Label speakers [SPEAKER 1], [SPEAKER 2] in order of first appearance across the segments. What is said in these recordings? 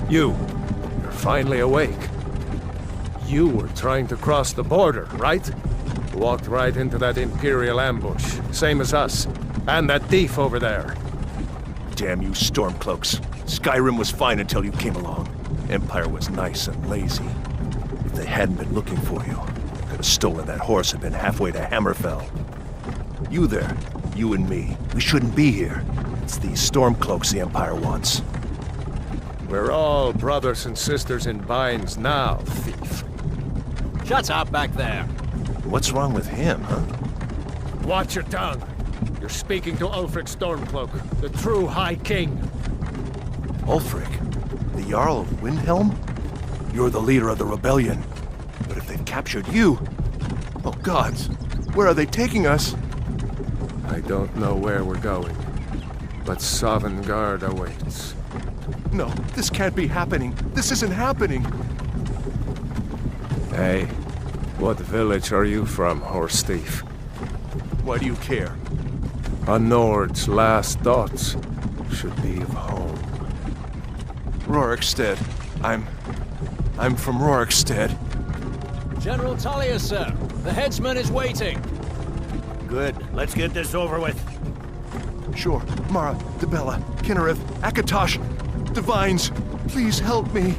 [SPEAKER 1] You're finally awake. You were trying to cross the border, right? Walked right into that Imperial ambush, same as us. And that thief over there.
[SPEAKER 2] Damn you Stormcloaks. Skyrim was fine until you came along. Empire was nice and lazy. If they hadn't been looking for you, they could have stolen that horse and been halfway to Hammerfell. You there, you and me, we shouldn't be here. It's these Stormcloaks the Empire wants.
[SPEAKER 1] We're all brothers and sisters in binds now, thief.
[SPEAKER 3] Shut up back there.
[SPEAKER 2] What's wrong with him, huh?
[SPEAKER 1] Watch your tongue. You're speaking to Ulfric Stormcloak, the true High King.
[SPEAKER 2] Ulfric? The Jarl of Windhelm? You're the leader of the rebellion. But if they've captured you... Oh gods, where are they taking us?
[SPEAKER 1] I don't know where we're going, but Sovngarde awaits.
[SPEAKER 2] No, this can't be happening. This isn't happening.
[SPEAKER 1] Hey, what village are you from, horse thief?
[SPEAKER 2] Why do you care?
[SPEAKER 1] A Nord's last thoughts should be of home.
[SPEAKER 2] Rorikstead. I'm from Rorikstead.
[SPEAKER 3] General Tullius, sir. The headsman is waiting.
[SPEAKER 4] Good. Let's get this over with.
[SPEAKER 2] Sure. Mara, Dibella, Kinnereth, Akatosh, Divines, please help me.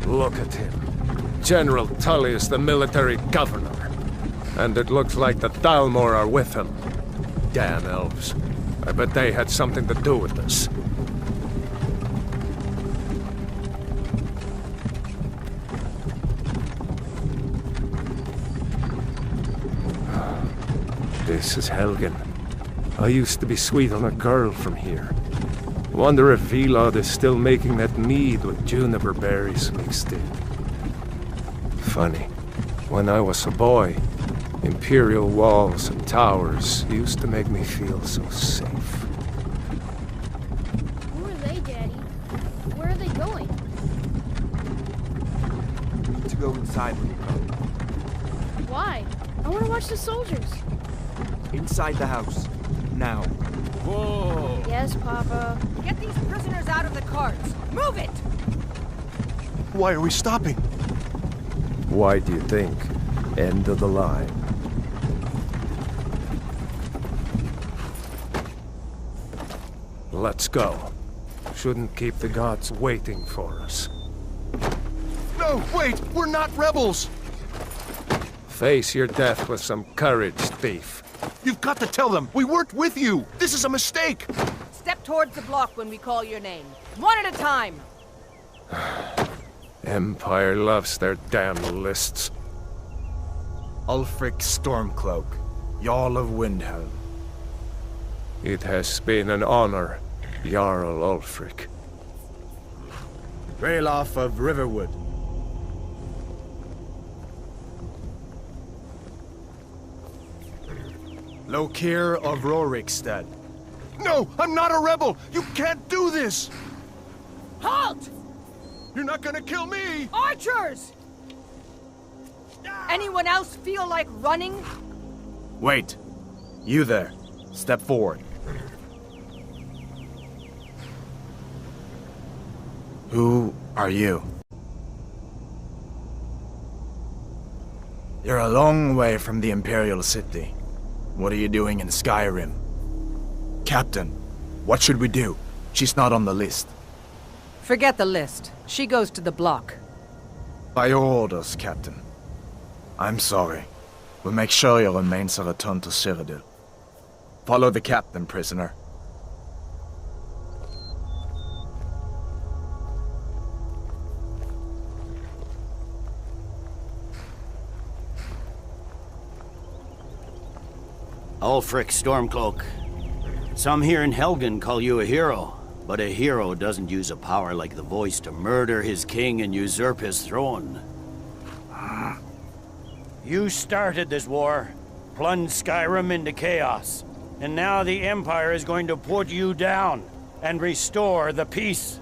[SPEAKER 1] Look at him. General Tullius, the military governor. And it looks like the Thalmor are with him. Damn elves. I bet they had something to do with this. This is Helgen. I used to be sweet on a girl from here. Wonder if Vilod is still making that mead with juniper berries mixed in. Funny. When I was a boy, Imperial walls and towers used to make me feel so safe.
[SPEAKER 5] Who are they, Daddy? Where are they going?
[SPEAKER 6] You need to go inside when you come.
[SPEAKER 5] Why? I want to watch the soldiers.
[SPEAKER 6] Inside the house. Now.
[SPEAKER 3] Whoa!
[SPEAKER 5] Yes, Papa.
[SPEAKER 7] Get these prisoners out of the carts. Move it!
[SPEAKER 2] Why are we stopping?
[SPEAKER 1] Why do you think? End of the line. Let's go. Shouldn't keep the gods waiting for us.
[SPEAKER 2] No, wait! We're not rebels!
[SPEAKER 1] Face your death with some courage, thief.
[SPEAKER 2] You've got to tell them! We weren't with you! This is a mistake!
[SPEAKER 7] Step towards the block when we call your name. One at a time!
[SPEAKER 1] Empire loves their damn lists.
[SPEAKER 8] Ulfric Stormcloak, Jarl of Windhelm.
[SPEAKER 1] It has been an honor, Jarl Ulfric.
[SPEAKER 8] Ralof of Riverwood. Lokir of Rorikstead.
[SPEAKER 2] No! I'm not a rebel! You can't do this!
[SPEAKER 7] Halt!
[SPEAKER 2] You're not gonna kill me!
[SPEAKER 7] Archers! Anyone else feel like running?
[SPEAKER 8] Wait. You there. Step forward. Who are you? You're a long way from the Imperial City. What are you doing in Skyrim? Captain, what should we do? She's not on the list.
[SPEAKER 7] Forget the list. She goes to the block.
[SPEAKER 8] By your orders, Captain. I'm sorry. We'll make sure your remains are returned to Cyrodiil. Follow the captain, prisoner.
[SPEAKER 4] Ulfric Stormcloak. Some here in Helgen call you a hero, but a hero doesn't use a power like the voice to murder his king and usurp his throne. You started this war, plunged Skyrim into chaos, and now the Empire is going to put you down and restore the peace.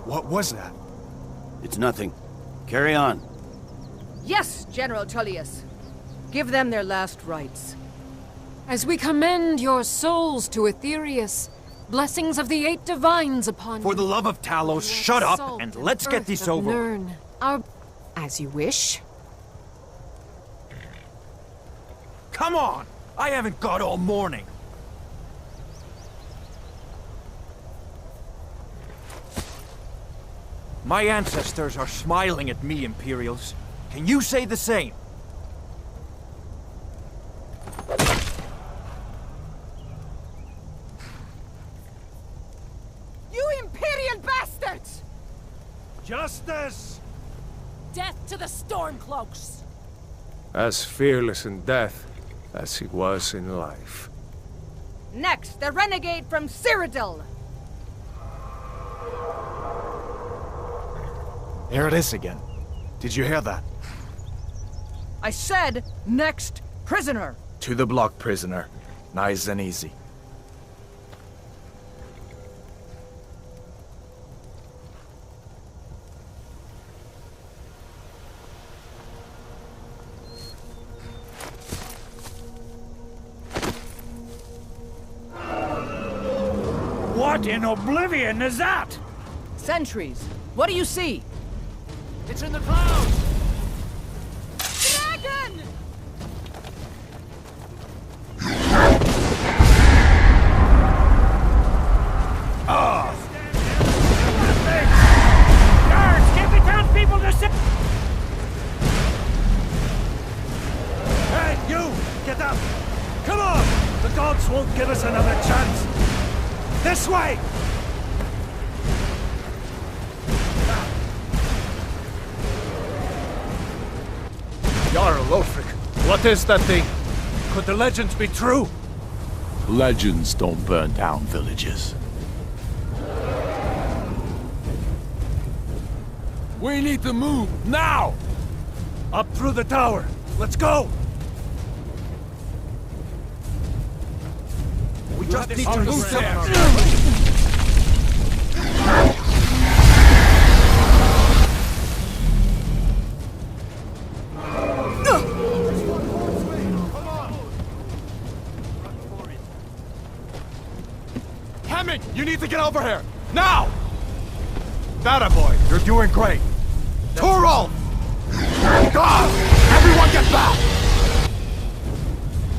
[SPEAKER 8] What was that?
[SPEAKER 4] It's nothing. Carry on.
[SPEAKER 7] Yes, General Tullius. Give them their last rites.
[SPEAKER 9] As we commend your souls to Aetherius, blessings of the 8 divines upon you.
[SPEAKER 10] For the love of Talos, shut up and let's get this over.
[SPEAKER 9] Nirn, as you wish.
[SPEAKER 10] Come on! I haven't got all morning. My ancestors are smiling at me, Imperials. Can you say the same?
[SPEAKER 7] You Imperial bastards!
[SPEAKER 10] Justice!
[SPEAKER 7] Death to the Stormcloaks!
[SPEAKER 1] As fearless in death as he was in life.
[SPEAKER 7] Next, the renegade from Cyrodiil!
[SPEAKER 8] Here it is again. Did you hear that?
[SPEAKER 7] I said, next prisoner!
[SPEAKER 8] To the block, prisoner. Nice and easy.
[SPEAKER 10] What in oblivion is that?
[SPEAKER 7] Sentries, what do you see?
[SPEAKER 3] It's in the clouds!
[SPEAKER 7] Dragon!
[SPEAKER 10] Guards, get the townspeople to sit! Hey, you! Get up! Come on! The gods won't give us another chance! This way!
[SPEAKER 1] Jarl Ulfric, what is that thing? Could the legends be true?
[SPEAKER 2] Legends don't burn down villages.
[SPEAKER 10] We need to move, now! Up through the tower. Let's go! We just need to move there!
[SPEAKER 8] You need to get over here! Now! That boy, you're doing great! Torol! God! Everyone get back!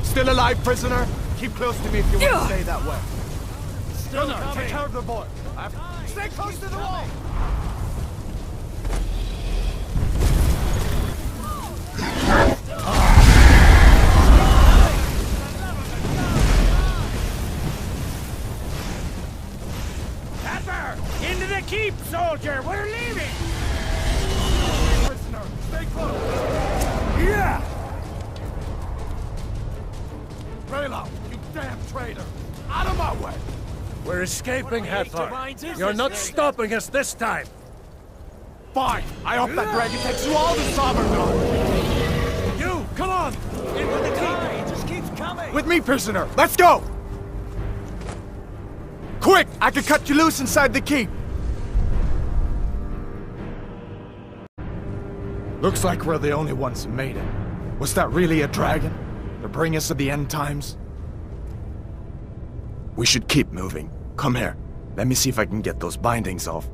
[SPEAKER 8] Still alive, prisoner? Keep close to me if you want to stay that way.
[SPEAKER 10] Still not
[SPEAKER 8] Take care of the boy. Stay close to the wall!
[SPEAKER 10] Into the keep, soldier! We're leaving!
[SPEAKER 8] Prisoner, stay close!
[SPEAKER 10] Yeah!
[SPEAKER 8] Raylo, you damn traitor! Out of my way!
[SPEAKER 1] We're escaping, Hathor. You're not stopping us this time.
[SPEAKER 8] Fine! I hope that dragon takes you all to Somerville!
[SPEAKER 10] You, come on! In with the keep! It just keeps coming!
[SPEAKER 8] With me, prisoner! Let's go! Quick! I can cut you loose inside the keep! Looks like we're the only ones who made it. Was that really a dragon? To bring us to the end times? We should keep moving. Come here. Let me see if I can get those bindings off.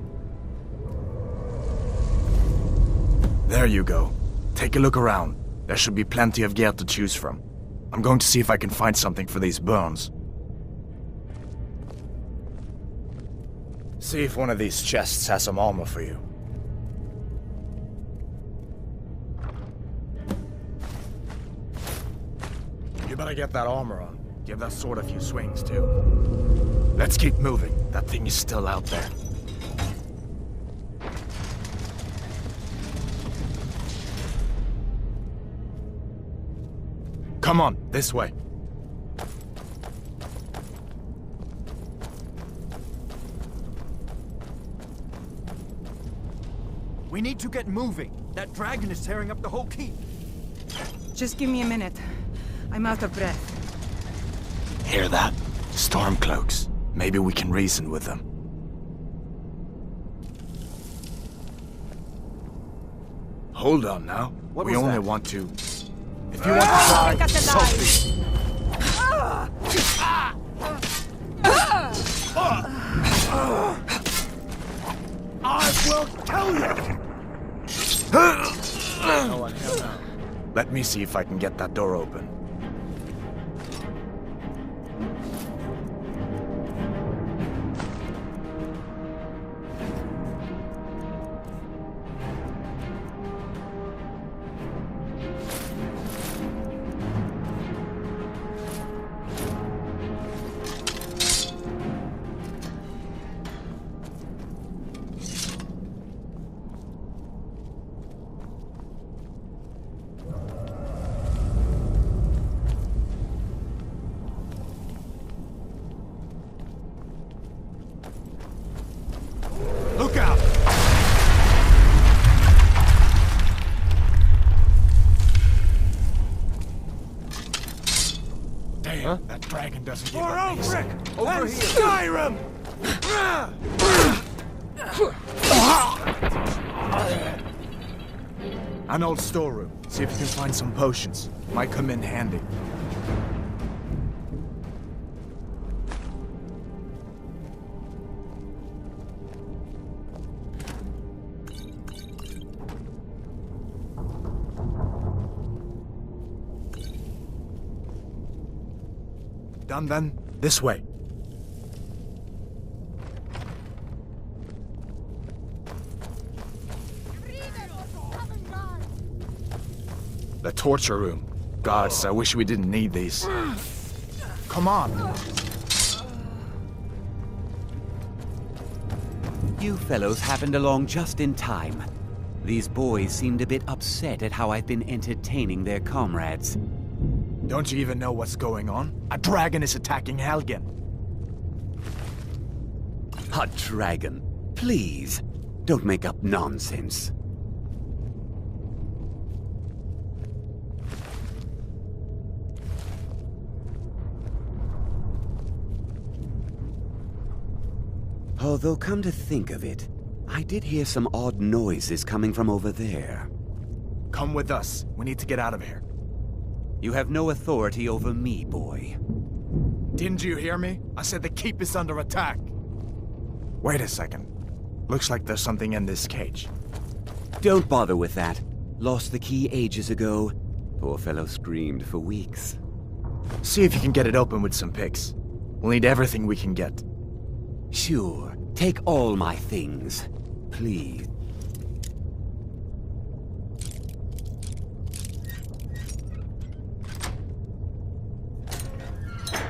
[SPEAKER 8] There you go. Take a look around. There should be plenty of gear to choose from. I'm going to see if I can find something for these burns. See if one of these chests has some armor for you. You better get that armor on. Give that sword a few swings, too. Let's keep moving. That thing is still out there. Come on, this way.
[SPEAKER 10] We need to get moving. That dragon is tearing up the whole keep.
[SPEAKER 7] Just give me a minute. I'm out of breath.
[SPEAKER 8] Hear that? Stormcloaks. Maybe we can reason with them. Hold on now.
[SPEAKER 10] What
[SPEAKER 8] we
[SPEAKER 10] was
[SPEAKER 8] only
[SPEAKER 10] that?
[SPEAKER 8] want to... If you want to try,
[SPEAKER 7] Got the
[SPEAKER 8] so
[SPEAKER 7] knife.
[SPEAKER 8] be. I will kill you! No one here now. Let me see if I can get that door open. Look out! Damn, that dragon doesn't give up easy. Over here! Skyrim! An old storeroom. See if you can find some potions. Might come in handy. Done then? This way. The torture room. Gods, I wish we didn't need these. Come on.
[SPEAKER 11] You fellows happened along just in time. These boys seemed a bit upset at how I've been entertaining their comrades.
[SPEAKER 8] Don't you even know what's going on? A dragon is attacking Helgen.
[SPEAKER 11] A dragon? Please, don't make up nonsense. Although, come to think of it, I did hear some odd noises coming from over there.
[SPEAKER 8] Come with us. We need to get out of here.
[SPEAKER 11] You have no authority over me, boy.
[SPEAKER 8] Didn't you hear me? I said the keep is under attack. Wait a second. Looks like there's something in this cage.
[SPEAKER 11] Don't bother with that. Lost the key ages ago. Poor fellow screamed for weeks.
[SPEAKER 8] See if you can get it open with some picks. We'll need everything we can get.
[SPEAKER 11] Sure. Take all my things. Please.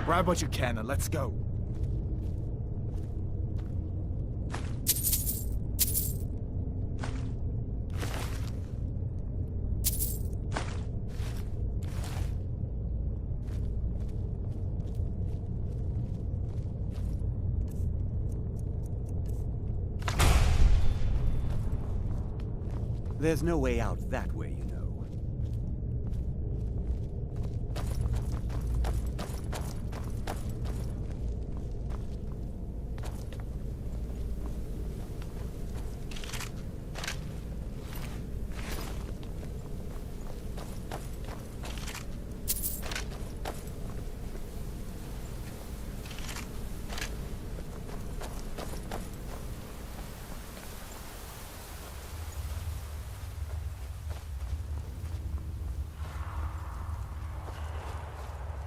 [SPEAKER 8] Grab what you can and let's go.
[SPEAKER 11] There's no way out that way, you know.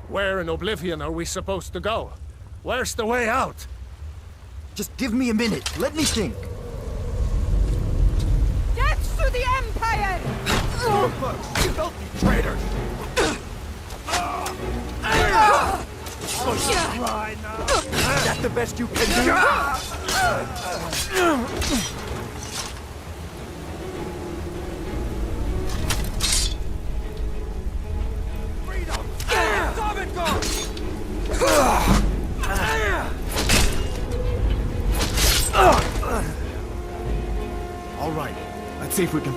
[SPEAKER 1] Where in Oblivion are we supposed to go? Where's the way out?
[SPEAKER 6] Just give me a minute. Let me think.
[SPEAKER 7] Death to the Empire!
[SPEAKER 8] You filthy traitor!
[SPEAKER 10] Right now.
[SPEAKER 6] Is that the best you can do?
[SPEAKER 8] All right, let's see if we can...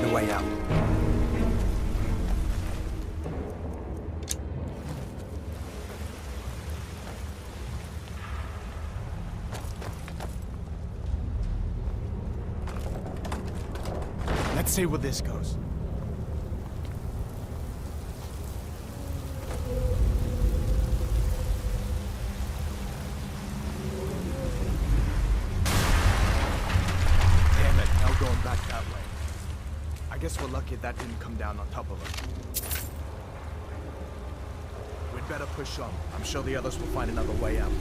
[SPEAKER 8] The way out. Let's see where this goes. Damn it, now going back that way. I guess we're lucky that didn't come down on top of us. We'd better push on. I'm sure the others will find another way out.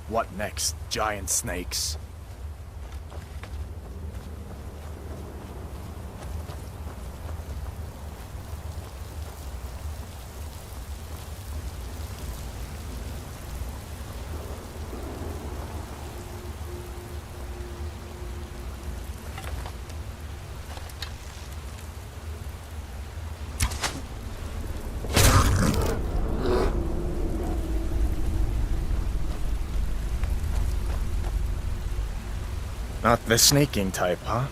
[SPEAKER 8] What next? Giant snakes. Not the sneaking type, huh?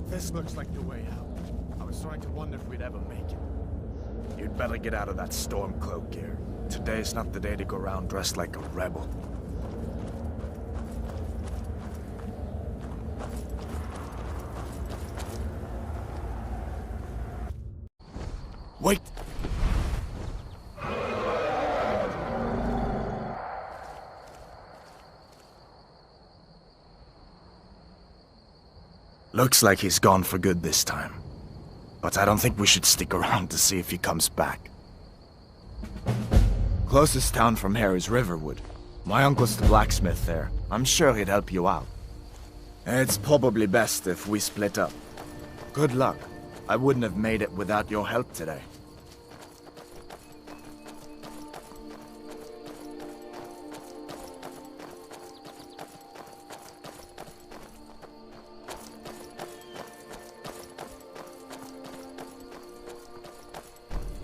[SPEAKER 8] This looks like the way out. I was starting to wonder if we'd ever make it. You'd better get out of that storm cloak gear. Today's not the day to go around dressed like a rebel. Wait! Looks like he's gone for good this time. But I don't think we should stick around to see if he comes back. Closest town from here is Riverwood. My uncle's the blacksmith there. I'm sure he'd help you out. It's probably best if we split up. Good luck. I wouldn't have made it without your help today.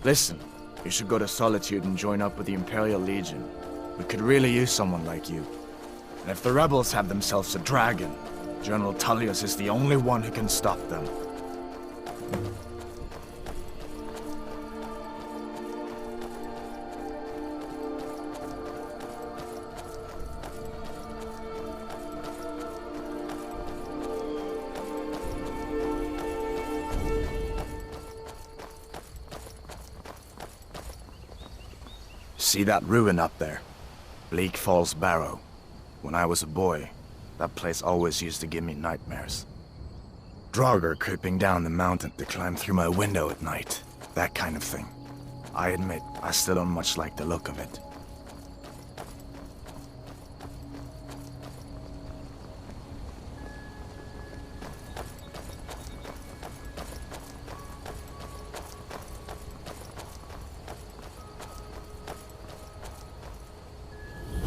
[SPEAKER 8] Listen, you should go to Solitude and join up with the Imperial Legion. We could really use someone like you. And if the rebels have themselves a dragon, General Tullius is the only one who can stop them. See that ruin up there? Bleak Falls Barrow. When I was a boy, that place always used to give me nightmares. Draugr creeping down the mountain to climb through my window at night. That kind of thing. I admit, I still don't much like the look of it.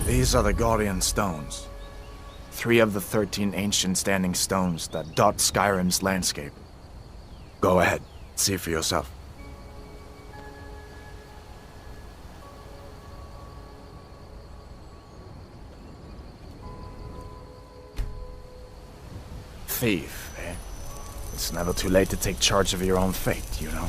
[SPEAKER 8] These are the Guardian Stones. 3 of the 13 ancient standing stones that dot Skyrim's landscape. Go ahead, see for yourself. Thief, eh? It's never too late to take charge of your own fate, you know?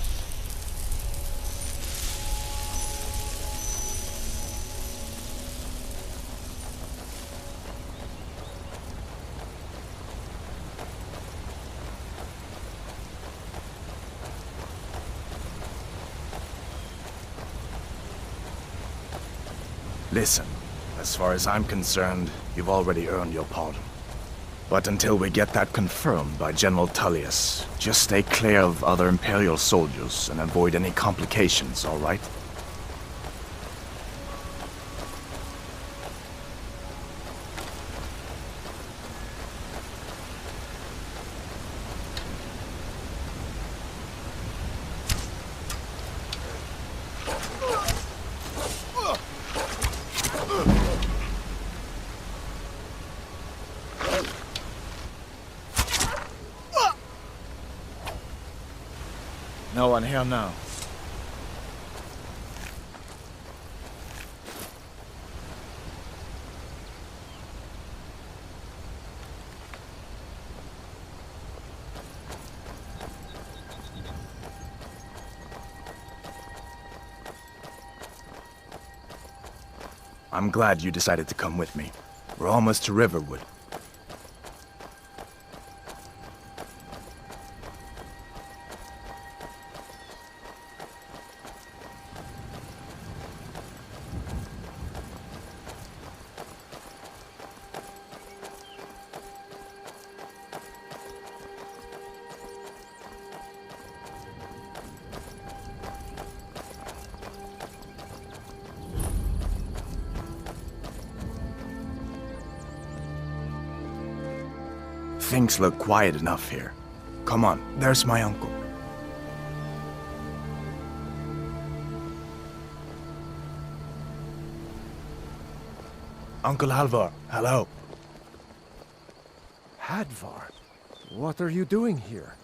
[SPEAKER 8] Listen, as far as I'm concerned, you've already earned your pardon. But until we get that confirmed by General Tullius, just stay clear of other Imperial soldiers and avoid any complications, all right? No one here now. I'm glad you decided to come with me. We're almost to Riverwood. Things look quiet enough here. Come on, there's my uncle. Uncle Halvar, hello.
[SPEAKER 1] Hadvar, what are you doing here?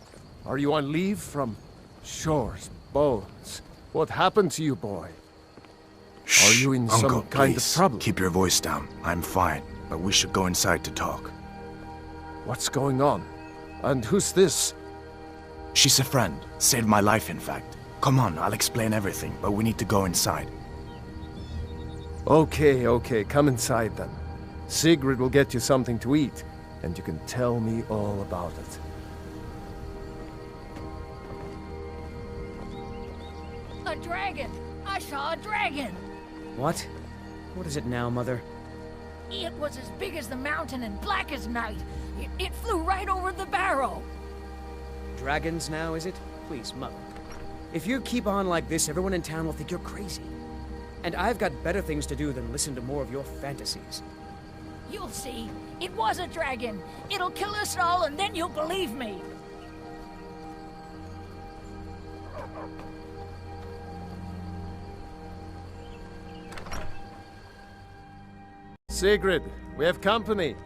[SPEAKER 1] Are you on leave from shores, bones? What happened to you, boy?
[SPEAKER 8] Shh,
[SPEAKER 1] are you in
[SPEAKER 8] Uncle,
[SPEAKER 1] some kind
[SPEAKER 8] please,
[SPEAKER 1] of trouble?
[SPEAKER 8] Keep your voice down. I'm fine, but we should go inside to talk.
[SPEAKER 1] What's going on? And who's this?
[SPEAKER 8] She's a friend. Saved my life, in fact. Come on, I'll explain everything, but we need to go inside.
[SPEAKER 1] Okay, come inside then. Sigrid will get you something to eat, and you can tell me all about it.
[SPEAKER 12] A dragon! I saw a dragon!
[SPEAKER 13] What? What is it now, Mother?
[SPEAKER 12] It was as big as the mountain and black as night. It flew right over the barrow.
[SPEAKER 13] Dragons now, is it? Please, Mother. If you keep on like this, everyone in town will think you're crazy. And I've got better things to do than listen to more of your fantasies.
[SPEAKER 12] You'll see. It was a dragon. It'll kill us all, and then you'll believe me.
[SPEAKER 1] Sigrid, we have company.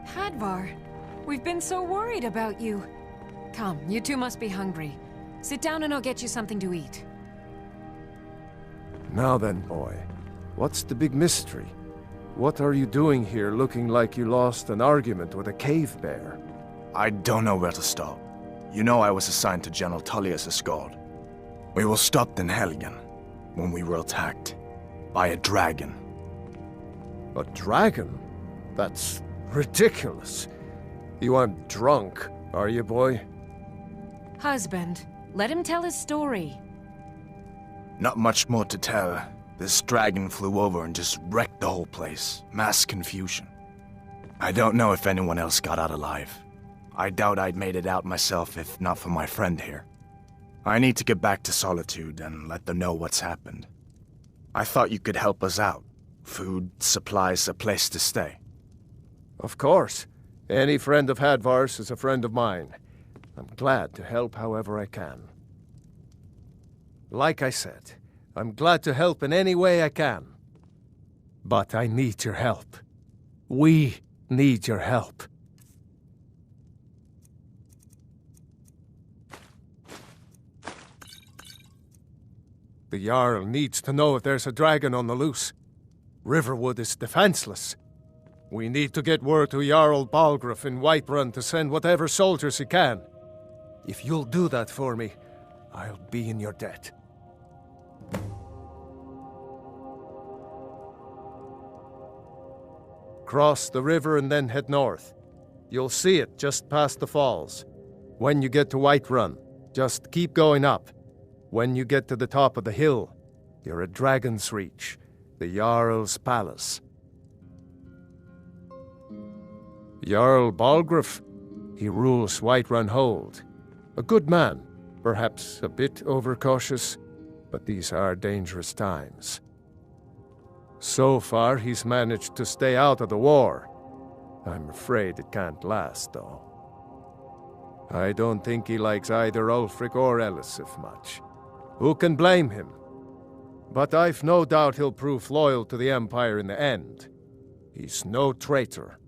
[SPEAKER 9] Hadvar, we've been so worried about you. Come, you two must be hungry. Sit down and I'll get you something to eat.
[SPEAKER 1] Now then, boy, what's the big mystery? What are you doing here looking like you lost an argument with a cave bear?
[SPEAKER 8] I don't know where to start. You know I was assigned to General Tullius' guard. We were stopped in Helgen when we were attacked by a dragon.
[SPEAKER 1] A dragon? That's ridiculous. You aren't drunk, are you, boy?
[SPEAKER 9] Husband, let him tell his story.
[SPEAKER 8] Not much more to tell. This dragon flew over and just wrecked the whole place. Mass confusion. I don't know if anyone else got out alive. I doubt I'd made it out myself if not for my friend here. I need to get back to Solitude and let them know what's happened. I thought you could help us out. Food, supplies, a place to stay.
[SPEAKER 1] Of course. Any friend of Hadvar's is a friend of mine. I'm glad to help however I can. Like I said, I'm glad to help in any way I can. But I need your help. We need your help. The Jarl needs to know if there's a dragon on the loose. Riverwood is defenseless. We need to get word to Jarl Balgruuf in Whiterun to send whatever soldiers he can. If you'll do that for me, I'll be in your debt. Cross the river and then head north. You'll see it just past the falls. When you get to Whiterun, just keep going up. When you get to the top of the hill, you're at Dragon's Reach, the Jarl's palace. Jarl Balgruuf, he rules Whiterun Hold. A good man, perhaps a bit overcautious, but these are dangerous times. So far, he's managed to stay out of the war. I'm afraid it can't last, though. I don't think he likes either Ulfric or Elisif much. Who can blame him? But I've no doubt he'll prove loyal to the Empire in the end. He's no traitor.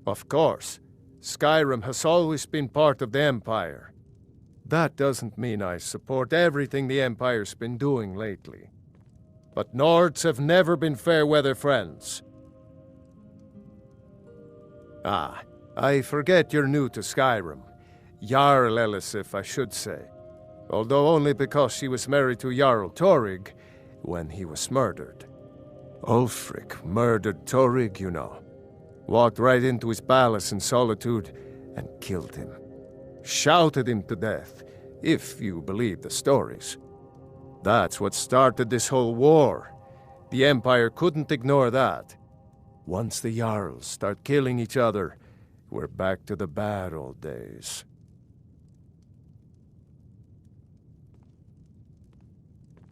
[SPEAKER 1] Of course, Skyrim has always been part of the Empire. That doesn't mean I support everything the Empire's been doing lately. But Nords have never been fair-weather friends. Ah, I forget you're new to Skyrim. Jarl Elisif, I should say. Although only because she was married to Jarl Torygg when he was murdered. Ulfric murdered Torygg, you know. Walked right into his palace in Solitude and killed him. Shouted him to death, if you believe the stories. That's what started this whole war. The Empire couldn't ignore that. Once the Jarls start killing each other, we're back to the bad old days.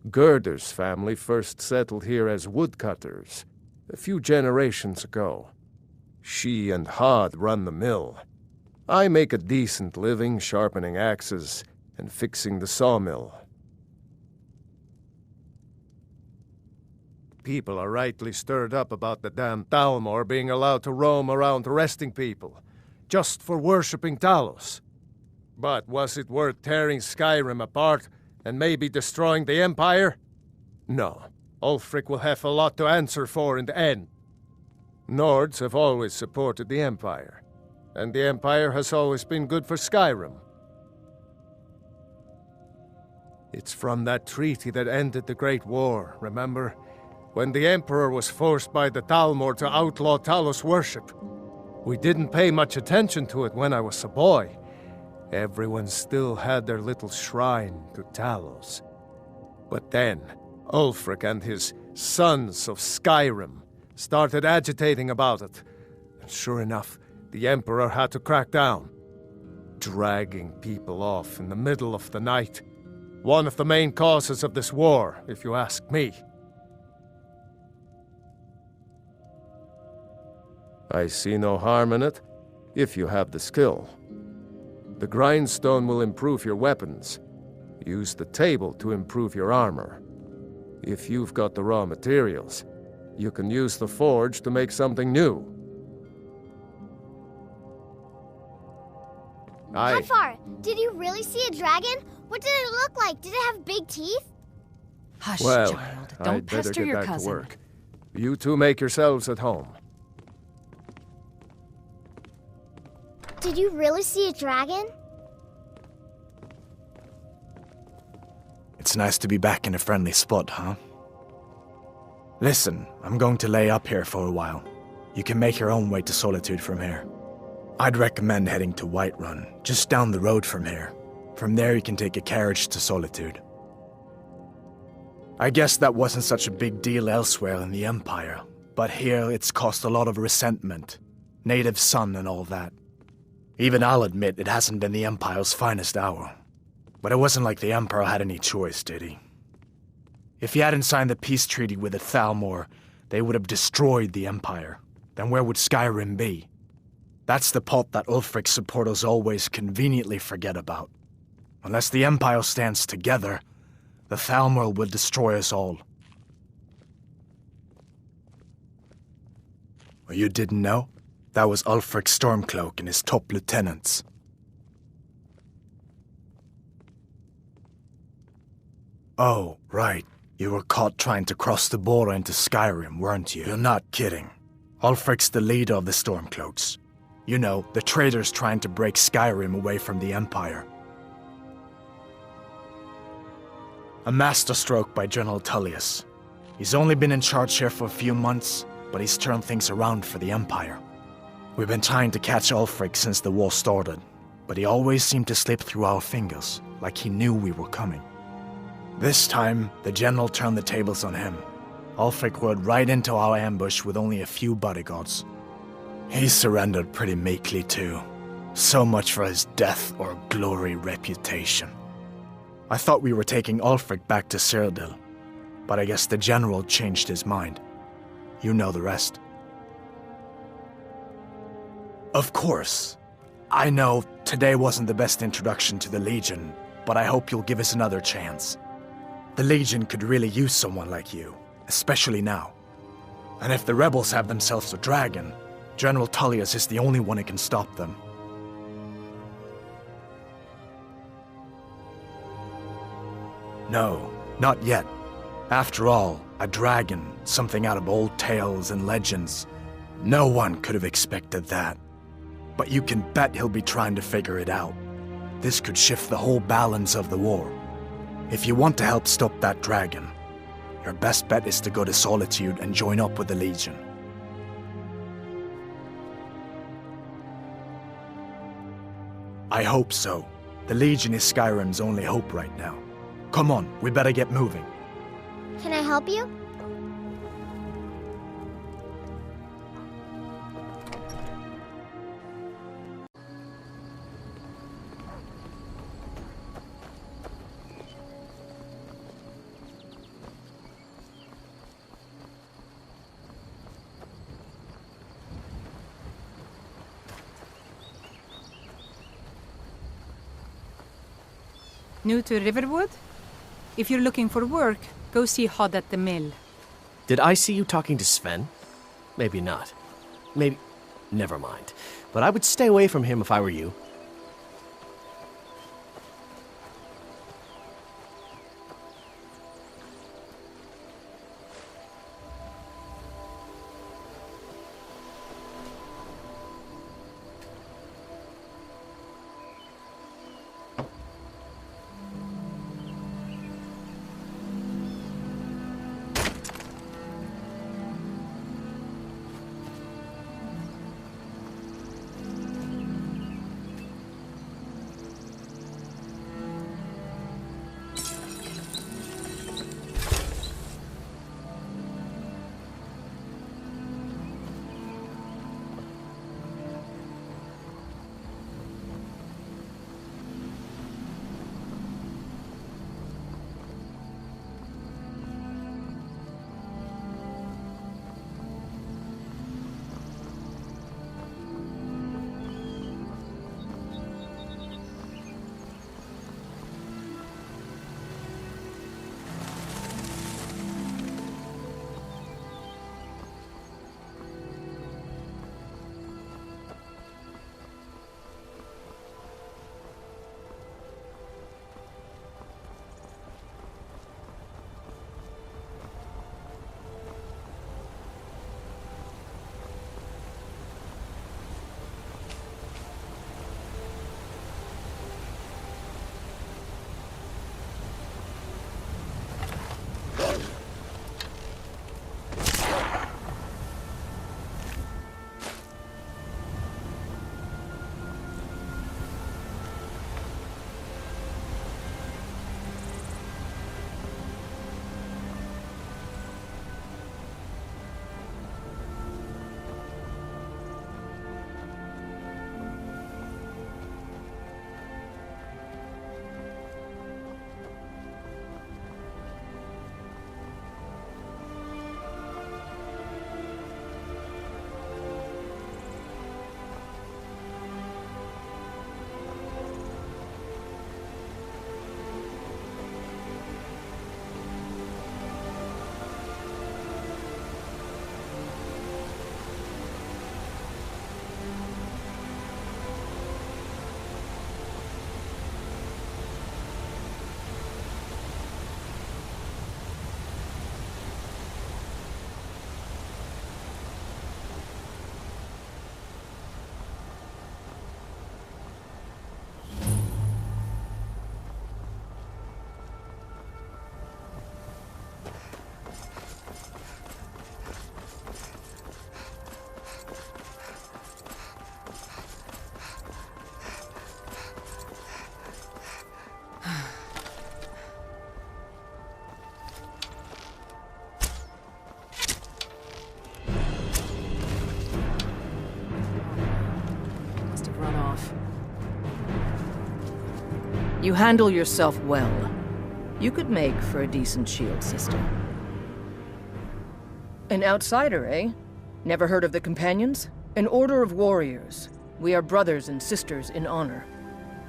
[SPEAKER 1] Gerder's family first settled here as woodcutters, a few generations ago. She and Hod run the mill. I make a decent living sharpening axes and fixing the sawmill. People are rightly stirred up about the damn Thalmor being allowed to roam around arresting people, just for worshipping Talos. But was it worth tearing Skyrim apart and maybe destroying the Empire? No. Ulfric will have a lot to answer for in the end. Nords have always supported the Empire, and the Empire has always been good for Skyrim. It's from that treaty that ended the Great War, remember? When the Emperor was forced by the Thalmor to outlaw Talos worship. We didn't pay much attention to it when I was a boy. Everyone still had their little shrine to Talos. But then, Ulfric and his Sons of Skyrim started agitating about it. And sure enough, the Emperor had to crack down. Dragging people off in the middle of the night. One of the main causes of this war, if you ask me. I see no harm in it, if you have the skill. The grindstone will improve your weapons. Use the table to improve your armor. If you've got the raw materials, you can use the forge to make something new.
[SPEAKER 14] Hadvar, did you really see a dragon? What did it look like? Did it have big teeth?
[SPEAKER 9] Hush,
[SPEAKER 1] well,
[SPEAKER 9] child.
[SPEAKER 1] I'd
[SPEAKER 9] Don't
[SPEAKER 1] better
[SPEAKER 9] pester
[SPEAKER 1] get
[SPEAKER 9] your
[SPEAKER 1] back
[SPEAKER 9] cousin.
[SPEAKER 1] to work. You two make yourselves at home.
[SPEAKER 14] Did you really see a dragon?
[SPEAKER 6] It's nice to be back in a friendly spot, huh? Listen, I'm going to lay up here for a while. You can make your own way to Solitude from here. I'd recommend heading to Whiterun, just down the road from here. From there you can take a carriage to Solitude. I guess that wasn't such a big deal elsewhere in the Empire, but here it's caused a lot of resentment. Native son and all that. Even I'll admit it hasn't been the Empire's finest hour. But it wasn't like the Emperor had any choice, did he? If he hadn't signed the peace treaty with the Thalmor, they would have destroyed the Empire. Then where would Skyrim be? That's the pot that Ulfric's supporters always conveniently forget about. Unless the Empire stands together, the Thalmor will destroy us all. Well, you didn't know? That was Ulfric Stormcloak and his top lieutenants. Oh, right. You were caught trying to cross the border into Skyrim, weren't you? You're not kidding. Ulfric's the leader of the Stormcloaks. You know, the traitors trying to break Skyrim away from the Empire. A masterstroke by General Tullius. He's only been in charge here for a few months, but he's turned things around for the Empire. We've been trying to catch Ulfric since the war started, but he always seemed to slip through our fingers, like he knew we were coming. This time, the general turned the tables on him. Ulfric rode right into our ambush with only a few bodyguards. He surrendered pretty meekly too. So much for his death or glory reputation. I thought we were taking Ulfric back to Cyrodiil, but I guess the general changed his mind. You know the rest. Of course. I know today wasn't the best introduction to the Legion, but I hope you'll give us another chance. The Legion could really use someone like you, especially now. And if the rebels have themselves a dragon, General Tullius is the only one who can stop them. No, not yet. After all, a dragon, something out of old tales and legends. No one could have expected that. But you can bet he'll be trying to figure it out. This could shift the whole balance of the war. If you want to help stop that dragon, your best bet is to go to Solitude and join up with the Legion. I hope so. The Legion is Skyrim's only hope right now. Come on, we better get moving.
[SPEAKER 14] Can I help you?
[SPEAKER 15] New to Riverwood? If you're looking for work, go see Hod at the mill.
[SPEAKER 16] Did I see you talking to Sven? Maybe not. Maybe... Never mind. But I would stay away from him if I were you.
[SPEAKER 7] You handle yourself well. You could make for a decent shield sister. An outsider, eh? Never heard of the Companions? An order of warriors. We are brothers and sisters in honor.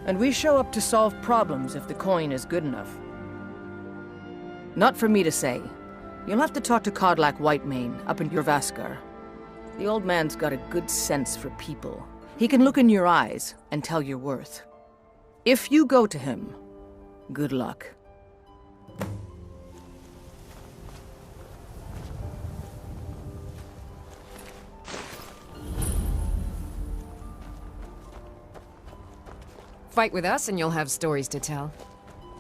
[SPEAKER 7] And we show up to solve problems if the coin is good enough. Not for me to say. You'll have to talk to Kodlak Whitemane up in Jorvaskar. The old man's got a good sense for people. He can look in your eyes and tell your worth. If you go to him, good luck.
[SPEAKER 9] Fight with us and you'll have stories to tell.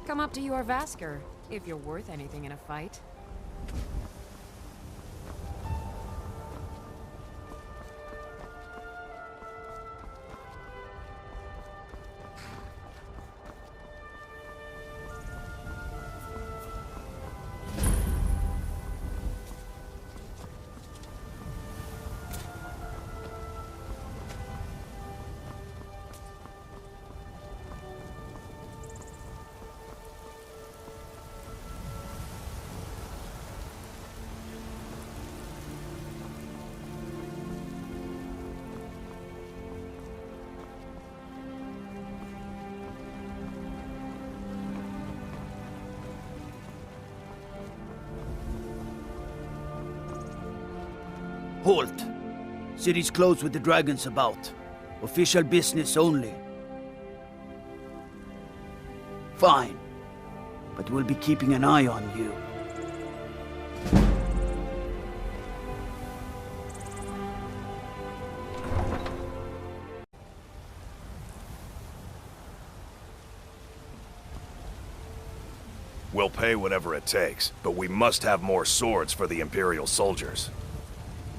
[SPEAKER 9] Come up to Jorvaskar, if you're worth anything in a fight.
[SPEAKER 4] Halt! City's closed with the dragons about. Official business only. Fine. But we'll be keeping an eye on you.
[SPEAKER 2] We'll pay whatever it takes, but we must have more swords for the Imperial soldiers.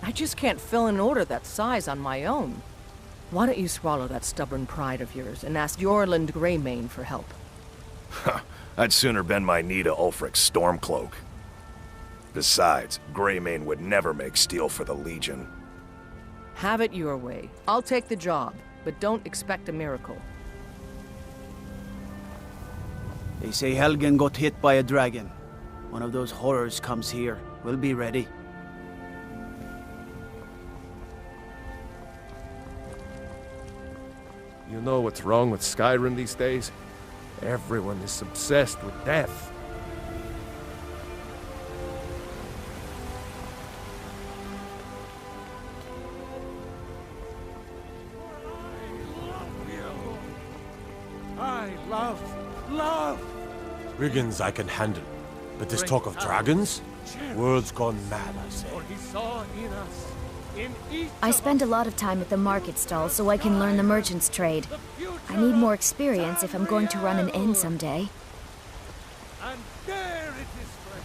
[SPEAKER 7] I just can't fill an order that size on my own. Why don't you swallow that stubborn pride of yours and ask Yorland Greymane for help?
[SPEAKER 2] I'd sooner bend my knee to Ulfric's Stormcloak. Besides, Greymane would never make steel for the Legion.
[SPEAKER 7] Have it your way. I'll take the job, but don't expect a miracle.
[SPEAKER 4] They say Helgen got hit by a dragon. One of those horrors comes here. We'll be ready.
[SPEAKER 1] You know what's wrong with Skyrim these days? Everyone is obsessed with death.
[SPEAKER 10] I love.
[SPEAKER 8] Brigands I can handle, but this talk of dragons? World's gone mad, I say.
[SPEAKER 10] For he saw in us, in each
[SPEAKER 17] I spend a lot of time at the market stall so I can learn the merchant's trade. I need more experience if I'm going to run an inn someday.
[SPEAKER 10] And there it is, friend.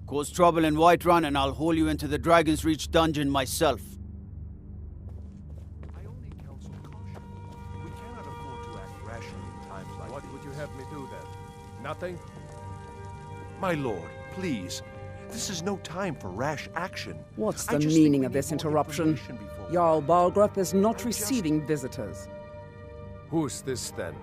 [SPEAKER 4] Cause trouble in Whiterun and I'll haul you into the Dragon's Reach dungeon myself.
[SPEAKER 2] I only counsel caution. We cannot afford to act rashly in times like
[SPEAKER 1] What
[SPEAKER 2] these.
[SPEAKER 1] would you have me do then? Nothing?
[SPEAKER 2] My lord, please. This is no time for rash action.
[SPEAKER 18] What's
[SPEAKER 2] I
[SPEAKER 18] the
[SPEAKER 2] just think
[SPEAKER 18] meaning
[SPEAKER 2] we
[SPEAKER 18] of
[SPEAKER 2] need
[SPEAKER 18] this
[SPEAKER 2] more
[SPEAKER 18] interruption?
[SPEAKER 2] information before-
[SPEAKER 18] Jarl Balgrup is not receiving visitors.
[SPEAKER 1] Who's this then?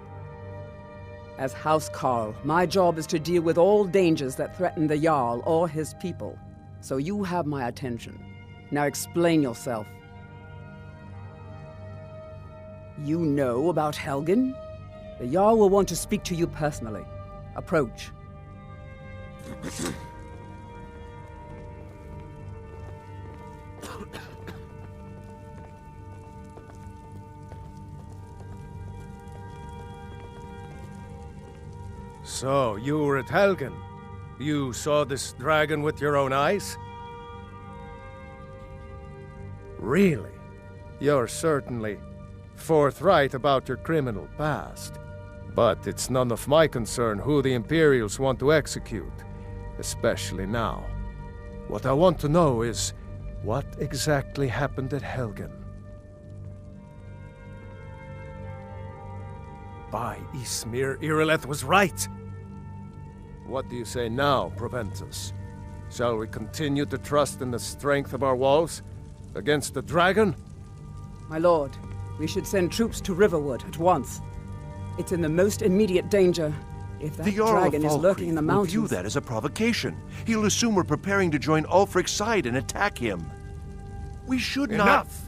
[SPEAKER 18] As House Carl, my job is to deal with all dangers that threaten the Jarl or his people. So you have my attention. Now explain yourself. You know about Helgen? The Jarl will want to speak to you personally. Approach.
[SPEAKER 1] So, you were at Helgen? You saw this dragon with your own eyes? Really? You're certainly forthright about your criminal past. But it's none of my concern who the Imperials want to execute, especially now. What I want to know is, what exactly happened at Helgen? By Ysmir, Irileth was right. What do you say now, Proventus? Shall we continue to trust in the strength of our walls against the dragon?
[SPEAKER 18] My lord, we should send troops to Riverwood at once. It's in the most immediate danger. If that
[SPEAKER 2] The Jarl
[SPEAKER 18] dragon is lurking in the
[SPEAKER 2] will
[SPEAKER 18] mountains...
[SPEAKER 2] view that as a provocation. He'll assume we're preparing to join Ulfric's side and attack him. We should not...
[SPEAKER 1] Enough!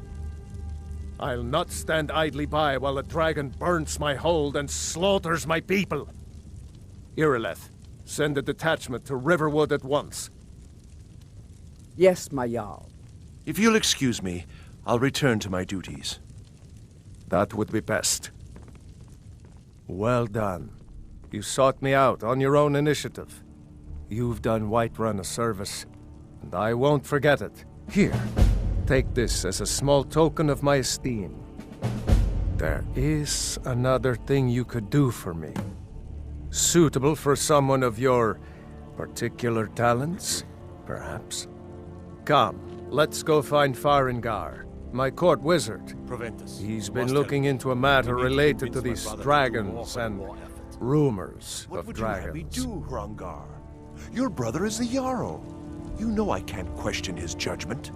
[SPEAKER 1] I'll not stand idly by while the dragon burns my hold and slaughters my people. Irileth, send a detachment to Riverwood at once.
[SPEAKER 18] Yes, my Jarl.
[SPEAKER 2] If you'll excuse me, I'll return to my duties.
[SPEAKER 1] That would be best. Well done. You sought me out on your own initiative. You've done Whiterun a service, and I won't forget it. Here, take this as a small token of my esteem. There is another thing you could do for me. Suitable for someone of your particular talents, perhaps. Come, let's go find Farengar, my court wizard.
[SPEAKER 8] Proventus.
[SPEAKER 1] He's been looking into a matter related to these dragons and rumors of dragons.
[SPEAKER 2] What would you have me do, Hrongar? Your brother is the Jarl. You know I can't question his judgment.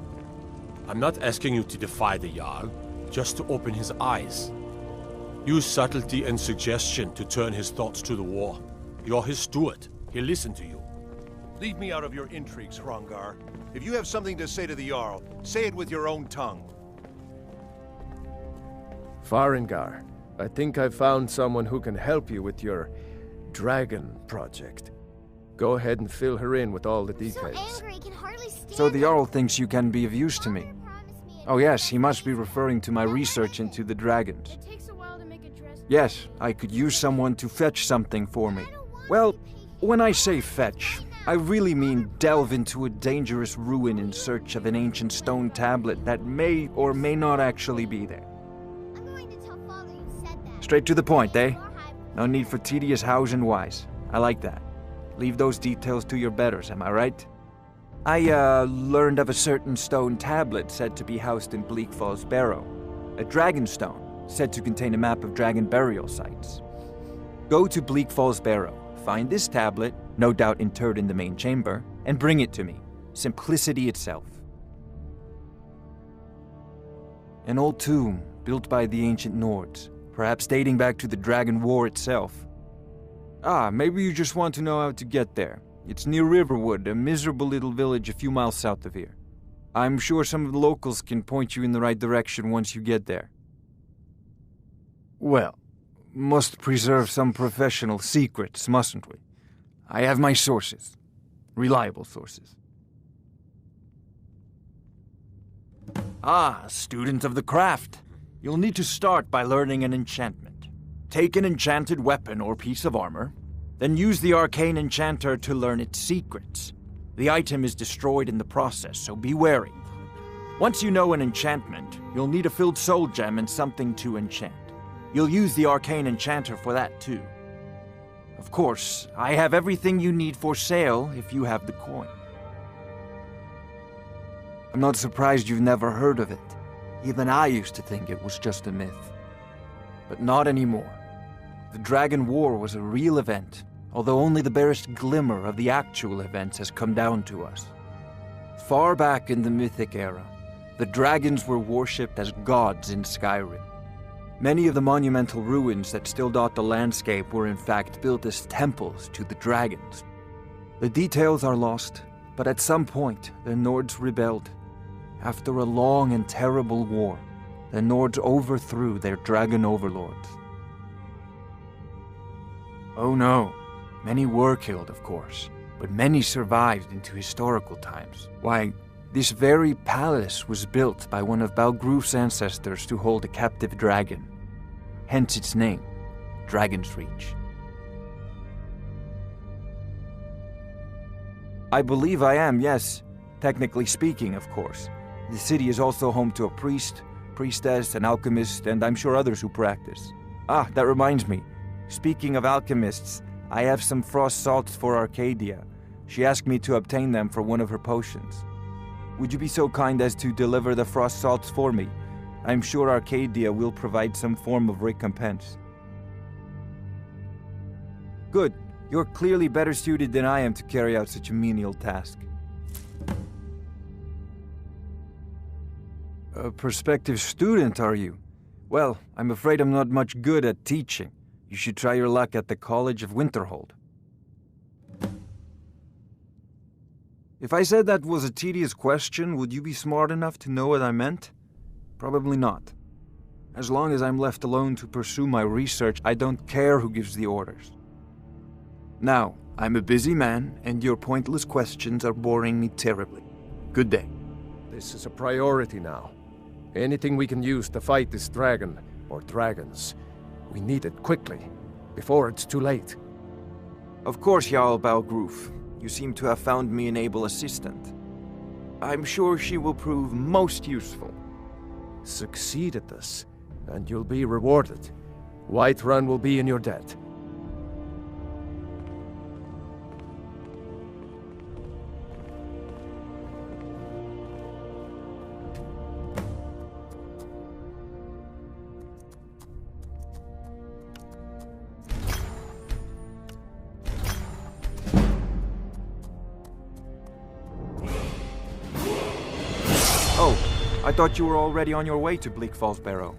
[SPEAKER 8] I'm not asking you to defy the Jarl, just to open his eyes. Use subtlety and suggestion to turn his thoughts to the war. You're his steward. He'll listen to you.
[SPEAKER 2] Leave me out of your intrigues, Hrongar. If you have something to say to the Jarl, say it with your own tongue.
[SPEAKER 1] Farengar, I think I've found someone who can help you with your dragon project. Go ahead and fill her in with all the details.
[SPEAKER 19] So the Jarl thinks you can be of use to me. Oh yes, he must be referring to my research into the dragons. Yes, I could use someone to fetch something for me. Well, when I say fetch, I really mean delve into a dangerous ruin in search of an ancient stone tablet that may or may not actually be there. Straight to the point, eh? No need for tedious hows and whys. I like that. Leave those details to your betters, am I right? I, learned of a certain stone tablet said to be housed in Bleak Falls Barrow. A dragon stone, said to contain a map of dragon burial sites. Go to Bleak Falls Barrow, find this tablet, no doubt interred in the main chamber, and bring it to me. Simplicity itself. An old tomb, built by the ancient Nords, perhaps dating back to the Dragon War itself. Ah, maybe you just want to know how to get there. It's near Riverwood, a miserable little village a few miles south of here. I'm sure some of the locals can point you in the right direction once you get there. Well, must preserve some professional secrets, mustn't we? I have my sources. Reliable sources. Ah, student of the craft. You'll need to start by learning an enchantment. Take an enchanted weapon or piece of armor, then use the arcane enchanter to learn its secrets. The item is destroyed in the process, so be wary. Once you know an enchantment, you'll need a filled soul gem and something to enchant. You'll use the arcane enchanter for that too. Of course, I have everything you need for sale if you have the coin. I'm not surprised you've never heard of it. Even I used to think it was just a myth. But not anymore. The Dragon War was a real event, although only the barest glimmer of the actual events has come down to us. Far back in the Mythic era, the dragons were worshipped as gods in Skyrim. Many of the monumental ruins that still dot the landscape were in fact built as temples to the dragons. The details are lost, but at some point, the Nords rebelled. After a long and terrible war, the Nords overthrew their dragon overlords. Oh no, many were killed, of course, but many survived into historical times. Why, this very palace was built by one of Balgruf's ancestors to hold a captive dragon. Hence its name, Dragon's Reach. I believe I am, yes. Technically speaking, of course. The city is also home to a priest, priestess, an alchemist, and I'm sure others who practice. Ah, that reminds me. Speaking of alchemists, I have some frost salts for Arcadia. She asked me to obtain them for one of her potions. Would you be so kind as to deliver the frost salts for me? I'm sure Arcadia will provide some form of recompense. Good. You're clearly better suited than I am to carry out such a menial task. A prospective student, are you? Well, I'm afraid I'm not much good at teaching. You should try your luck at the College of Winterhold. If I said that was a tedious question, would you be smart enough to know what I meant? Probably not. As long as I'm left alone to pursue my research, I don't care who gives the orders. Now, I'm a busy man, and your pointless questions are boring me terribly. Good day.
[SPEAKER 1] This is a priority now. Anything we can use to fight this dragon, or dragons, we need it quickly, before it's too late.
[SPEAKER 19] Of course, Jarl Balgroof. You seem to have found me an able assistant. I'm sure she will prove most useful.
[SPEAKER 1] Succeed at this, and you'll be rewarded. Whiterun will be in your debt.
[SPEAKER 19] I thought you were already on your way to Bleak Falls Barrow.